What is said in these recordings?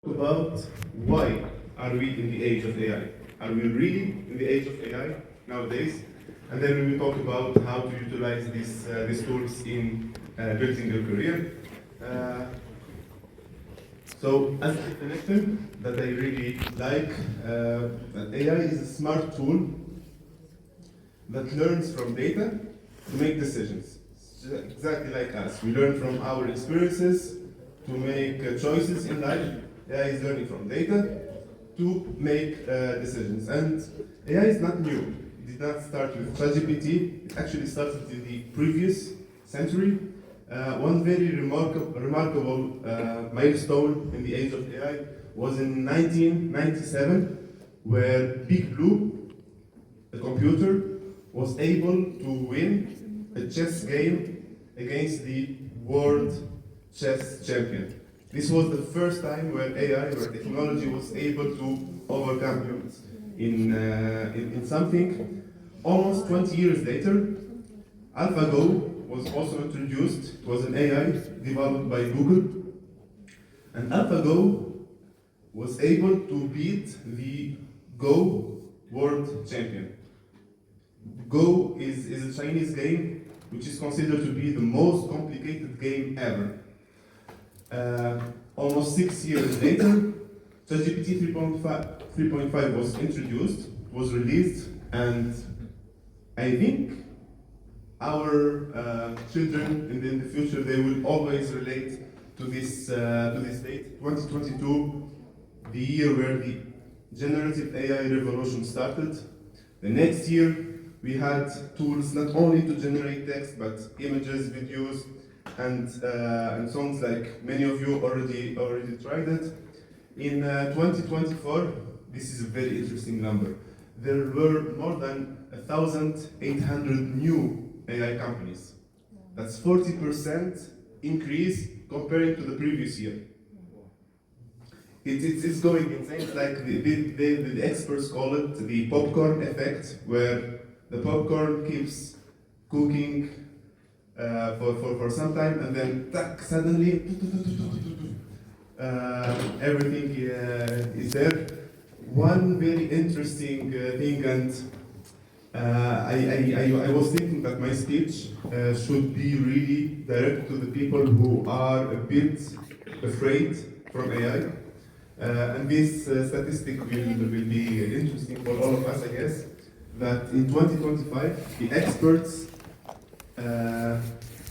About why are we in the age of AI? Are we really in the age of AI nowadays? And then we will talk about how to utilize these tools in building your career. So, as a definition that I really like, that AI is a smart tool that learns from data to make decisions. Exactly like us. We learn from our experiences to make choices in life. AI is learning from data to make decisions. And AI is not new. It did not start with ChatGPT. It actually started in the previous century. One very remarkable milestone in the age of AI was in 1997, where Big Blue, a computer, was able to win a chess game against the world chess champion. This was the first time where AI, where technology was able to overcome humans in something. Almost 20 years later, AlphaGo was also introduced. It was an AI developed by Google. And AlphaGo was able to beat the Go world champion. Go is a Chinese game which is considered to be the most complicated game ever. Almost 6 years later, ChatGPT 3.5 was introduced, was released, and I think our children in the future, they will always relate to this date, 2022, the year where the generative AI revolution started. The next year, we had tools not only to generate text, but images, videos, and songs, like many of you already tried it. In 2024, this is a very interesting number. There were more than 1,800 new AI companies. That's 40% increase comparing to the previous year. It's going insane. It's like the experts call it the popcorn effect, where the popcorn keeps cooking for some time, and then suddenly everything is there. One very interesting thing, and I was thinking that my speech should be really direct to the people who are a bit afraid from AI. And this statistic will be interesting for all of us, I guess, that in 2025, the experts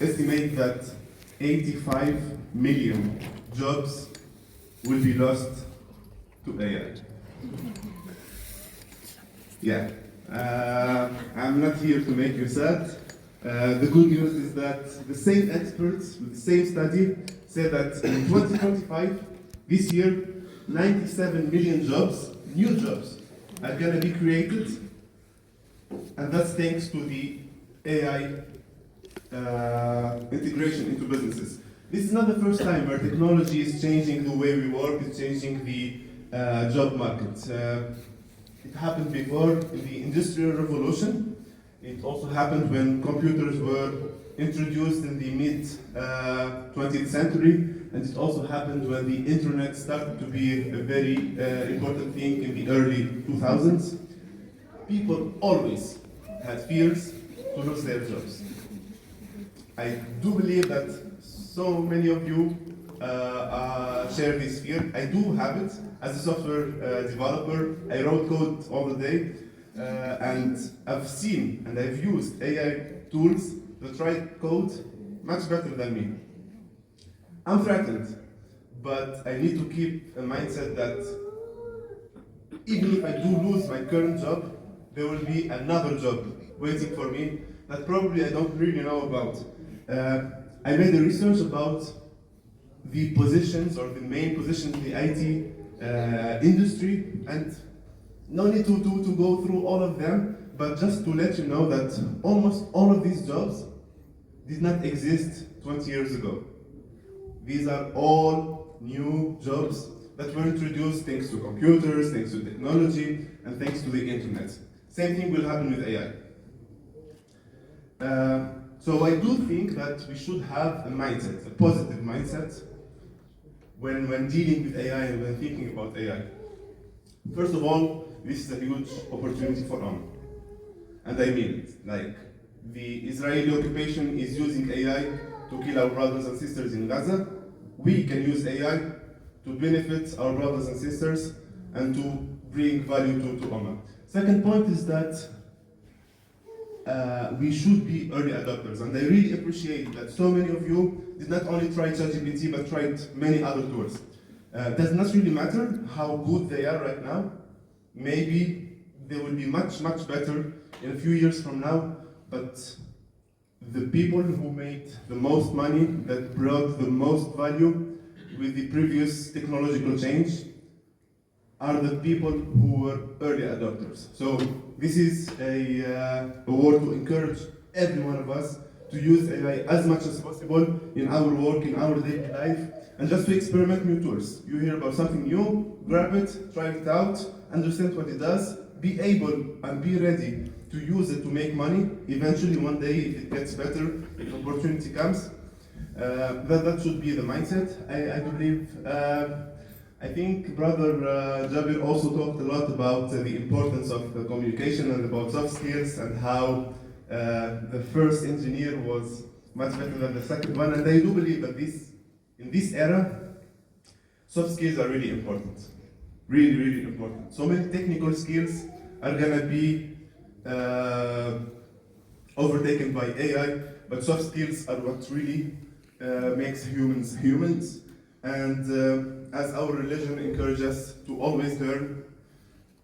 estimate that 85 million jobs will be lost to AI. Yeah, I'm not here to make you sad. The good news is that the same experts with the same study said that in 2025, this year, 97 million jobs, new jobs, are going to be created, and that's thanks to the AI integration into businesses. This is not the first time where technology is changing the way we work, it's changing the job market. It happened before in the Industrial Revolution. It also happened when computers were introduced in the mid-20th century. And it also happened when the internet started to be a very important thing in the early 2000s. People always had fears to lose their jobs. I do believe that so many of you share this fear. I do have it. As a software developer, I wrote code all the day, and I've seen and I've used AI tools that write code much better than me. I'm threatened, but I need to keep a mindset that even if I do lose my current job, there will be another job waiting for me that probably I don't really know about. I made a research about the positions or the main positions in the IT industry, and no need to go through all of them, but just to let you know that almost all of these jobs did not exist 20 years ago. These are all new jobs that were introduced thanks to computers, thanks to technology, and thanks to the internet. Same thing will happen with AI. So I do think that we should have a mindset, a positive mindset, when dealing with AI and when thinking about AI. First of all, this is a huge opportunity for us. And I mean it. Like, the Israeli occupation is using AI to kill our brothers and sisters in Gaza. We can use AI to benefit our brothers and sisters and to bring value to Ummah. Second point is that we should be early adopters, and I really appreciate that so many of you did not only try ChatGPT but tried many other tools. Does not really matter how good they are right now. Maybe they will be much better in a few years from now, but the people who made the most money, that brought the most value with the previous technological change, are the people who were early adopters. So this is a word to encourage every one of us to use AI as much as possible in our work, in our daily life, and just to experiment new tools. You hear about something new, grab it, try it out, understand what it does, be able and be ready to use it to make money. Eventually, one day, if it gets better, if opportunity comes, that should be the mindset. I believe. I think Brother Jabir also talked a lot about the importance of communication and about soft skills and how the first engineer was much better than the second one. And I do believe that in this era, soft skills are really important. Really important. So many technical skills are gonna be overtaken by AI, but soft skills are what really makes humans humans. And as our religion encourages us to always learn,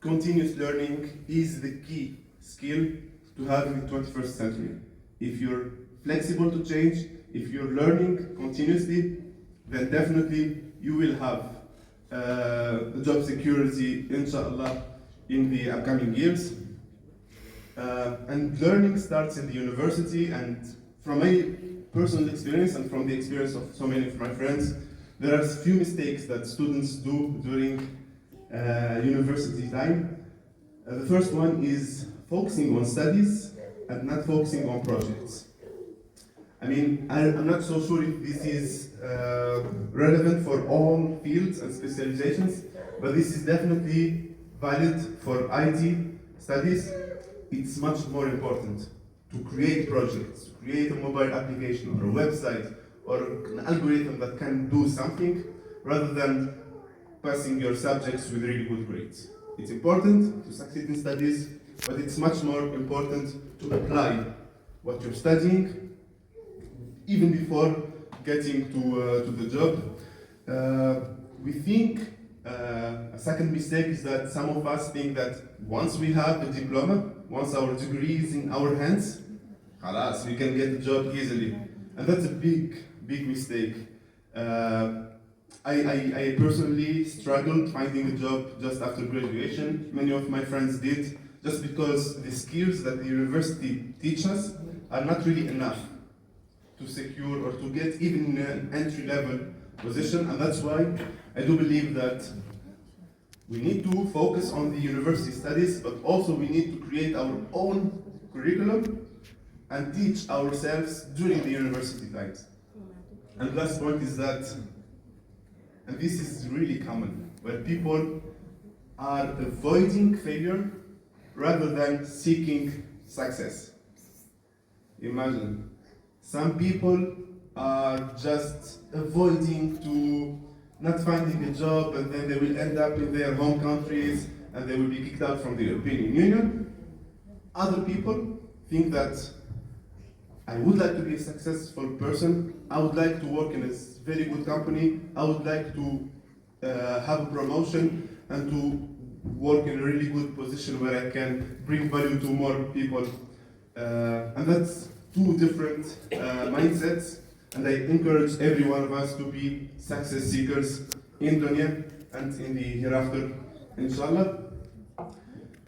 continuous learning is the key skill to have in the 21st century. If you're flexible to change, if you're learning continuously, then definitely you will have job security, inshallah, in the upcoming years. And learning starts in the university, and from my personal experience and from the experience of so many of my friends, there are few mistakes that students do during university time. The first one is focusing on studies and not focusing on projects. I mean, I'm not so sure if this is relevant for all fields and specializations, but this is definitely valid for IT studies. It's much more important to create projects, to create a mobile application or a website or an algorithm that can do something, rather than passing your subjects with really good grades. It's important to succeed in studies, but it's much more important to apply what you're studying, even before getting to the job. We think a second mistake is that some of us think that once we have a diploma, once our degree is in our hands, khalas, we can get the job easily. And that's a big mistake. I personally struggled finding a job just after graduation. Many of my friends did, just because the skills that the university teach us are not really enough to secure or to get even an entry-level position. And that's why I do believe that we need to focus on the university studies, but also we need to create our own curriculum and teach ourselves during the university times. And the last point is that, and this is really common, where people are avoiding failure rather than seeking success. Imagine, some people are just avoiding to not finding a job, and then they will end up in their home countries and they will be kicked out from the European Union. Other people think that I would like to be a successful person, I would like to work in a very good company, I would like to have a promotion and to work in a really good position where I can bring value to more people. And that's two different mindsets, and I encourage every one of us to be success seekers in dunya and in the hereafter, inshallah.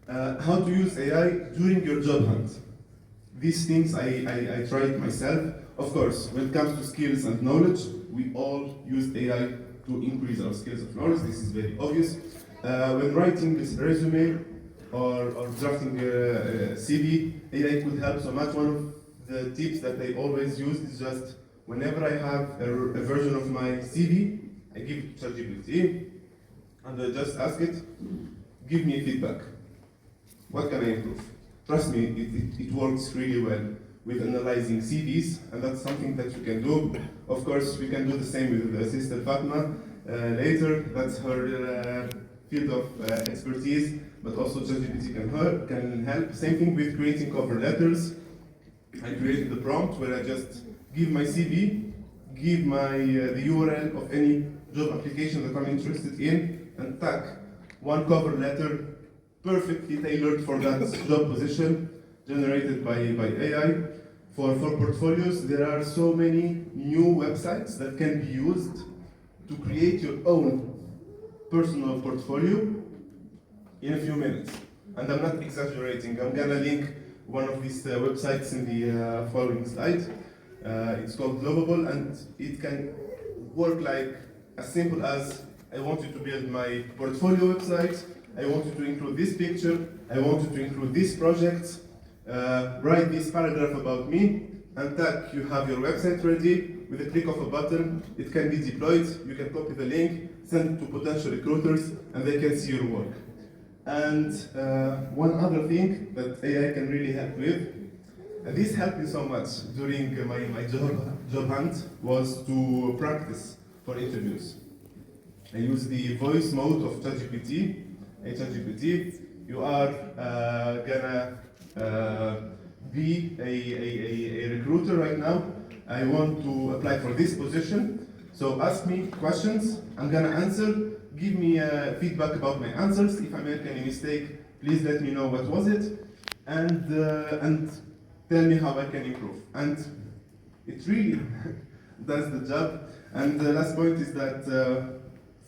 How to use AI during your job hunt. These things I tried myself. Of course, when it comes to skills and knowledge, we all use AI to increase our skills of knowledge. This is very obvious. When writing this resume or drafting a CV, AI could help so much. One of the tips that I always use is just whenever I have a version of my CV I give it to ChatGPT, and I just ask it, give me feedback. What can I improve? Trust me, it works really well with analyzing CVs, and that's something that you can do. Of course, we can do the same with the sister Fatma later. That's her field of expertise, but also ChatGPT can help. Same thing with creating cover letters. I created the prompt where I just give my CV, give my the URL of any job application that I'm interested in, and tag one cover letter perfectly tailored for that job position, generated by AI. For portfolios, there are so many new websites that can be used to create your own personal portfolio in a few minutes. And I'm not exaggerating. I'm gonna link one of these websites in the following slide. It's called Lovable, and it can work like as simple as I want you to build my portfolio website, I want you to include this picture, I want you to include this project, write this paragraph about me, and that you have your website ready. With a click of a button, it can be deployed. You can copy the link, send it to potential recruiters, and they can see your work. And one other thing that AI can really help with, and this helped me so much during my job hunt, was to practice for interviews. I use the voice mode of ChatGPT. Hey ChatGPT, you are gonna be a recruiter right now. I want to apply for this position. So ask me questions, I'm gonna answer. Give me feedback about my answers. If I make any mistake, please let me know what was it, and tell me how I can improve. And it really does the job. And the last point is that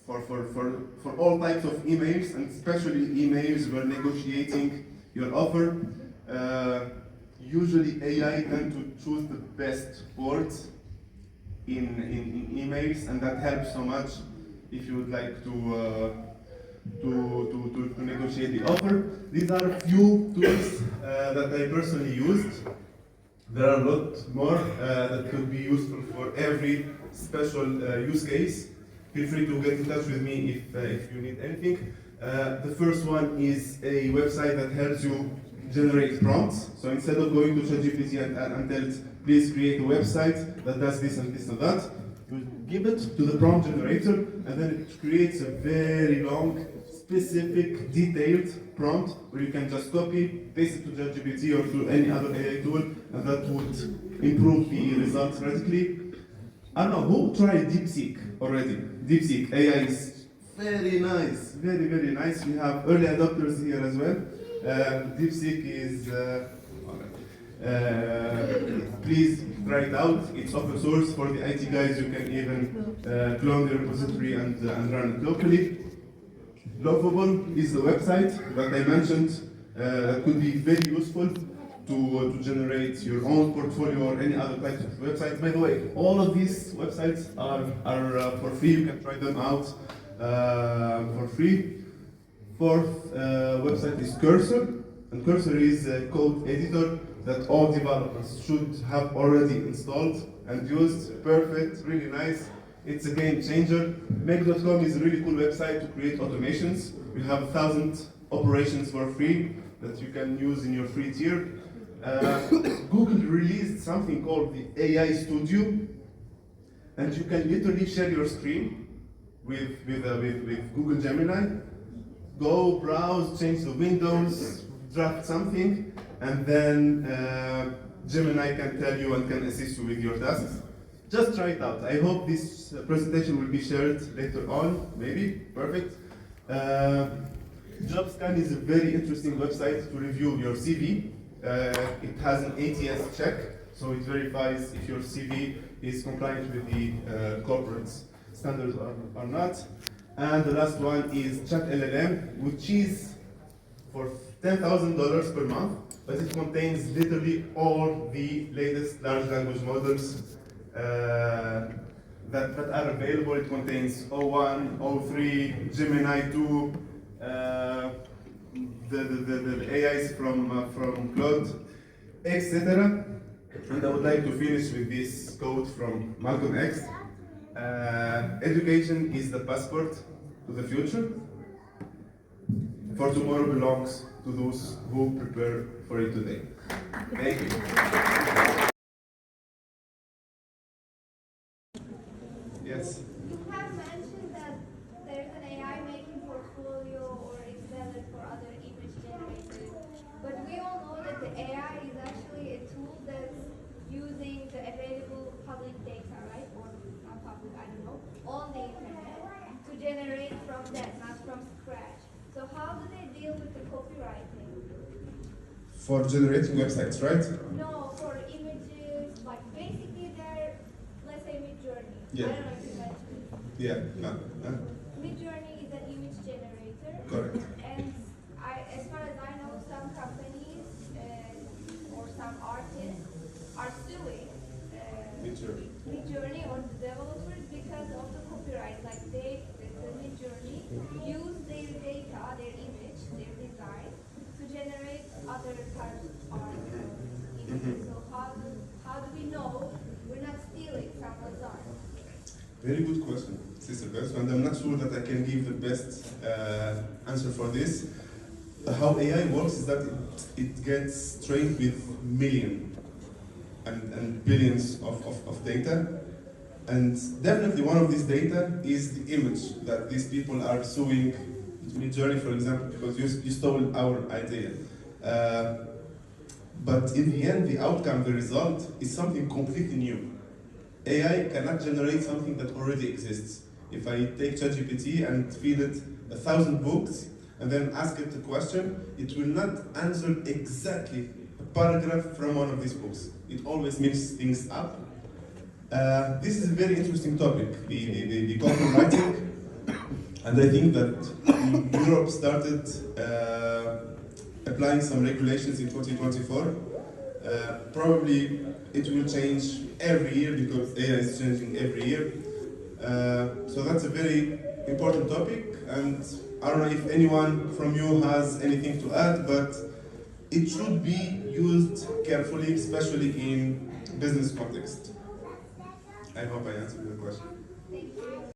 for all types of emails, and especially emails where negotiating your offer, usually AI tend to choose the best words in emails, and that helps so much if you would like to negotiate the offer. These are a few tools that I personally used. There are a lot more that could be useful for every special use case. Feel free to get in touch with me if you need anything. The first one is a website that helps you generate prompts. So instead of going to ChatGPT and tell it, please create a website that does this and this and that, you give it to the prompt generator, and then it creates a very long, specific, detailed prompt where you can just copy, paste it to ChatGPT or to any other AI tool, and that would improve the results radically. I don't know, who tried DeepSeek already? DeepSeek AI is very nice, very, very nice. We have early adopters here as well. DeepSeek is, please try it out. It's open source for the IT guys. You can even clone the repository and run it locally. Lovable is the website that I mentioned that could be very useful to generate your own portfolio or any other type of websites. By the way, all of these websites are for free. You can try them out for free. Fourth website is Cursor, and Cursor is a code editor that all developers should have already installed and used. Perfect, really nice. It's a game changer. Make.com is a really cool website to create automations. We have 1,000 operations for free that you can use in your free tier. Google released something called the AI Studio, and you can literally share your screen with Google Gemini. Go browse, change the windows, draft something, and then Gemini can tell you and can assist you with your tasks. Just try it out. I hope this presentation will be shared later on, maybe. Perfect. JobScan is a very interesting website to review your CV. It has an ATS check, so it verifies if your CV is compliant with the corporate standards or not. And the last one is ChatLLM, which is for $10,000 per month, but it contains literally all the latest large language models that are available. It contains O1, O3, Gemini 2, the AIs from Claude, etc. And I would like to finish with this quote from Malcolm X. Education is the passport to the future. For tomorrow belongs to those who prepare for it today. Thank you. Yes. You have mentioned that there's an AI making portfolio or Excel for other image generators, but we all know that the AI is actually a tool that's using the available public data, right? Or not public, I don't know, on the internet to generate from that, not from scratch. So how do they deal with the copywriting? For generating websites, right? No, for images, like basically they're, let's say Midjourney. Yeah. I don't know if you mentioned it. Yeah. Midjourney is an image generator. Correct. And as far as I know, some companies or some artists are suing Midjourney or the developers because of the copyright. Like the Midjourney use their data, their image, their design to generate other types of art or images. So how do we know we're not stealing someone's art? Very good question, Sister Beth, and I'm not sure that I can give the best answer for this. How AI works is that it gets trained with millions and billions of data, and definitely one of these data is the image that these people are suing Midjourney, for example, because you stole our idea. But in the end, the outcome, the result, is something completely new. AI cannot generate something that already exists. If I take ChatGPT and feed it 1,000 books and then ask it a question, it will not answer exactly a paragraph from one of these books. It always mixes things up. This is a very interesting topic, the copywriting, and I think that Europe started applying some regulations in 2024. Probably it will change every year because AI is changing every year. So that's a very important topic, and I don't know if anyone from you has anything to add, but it should be used carefully, especially in business context. I hope I answered your question. Thank you.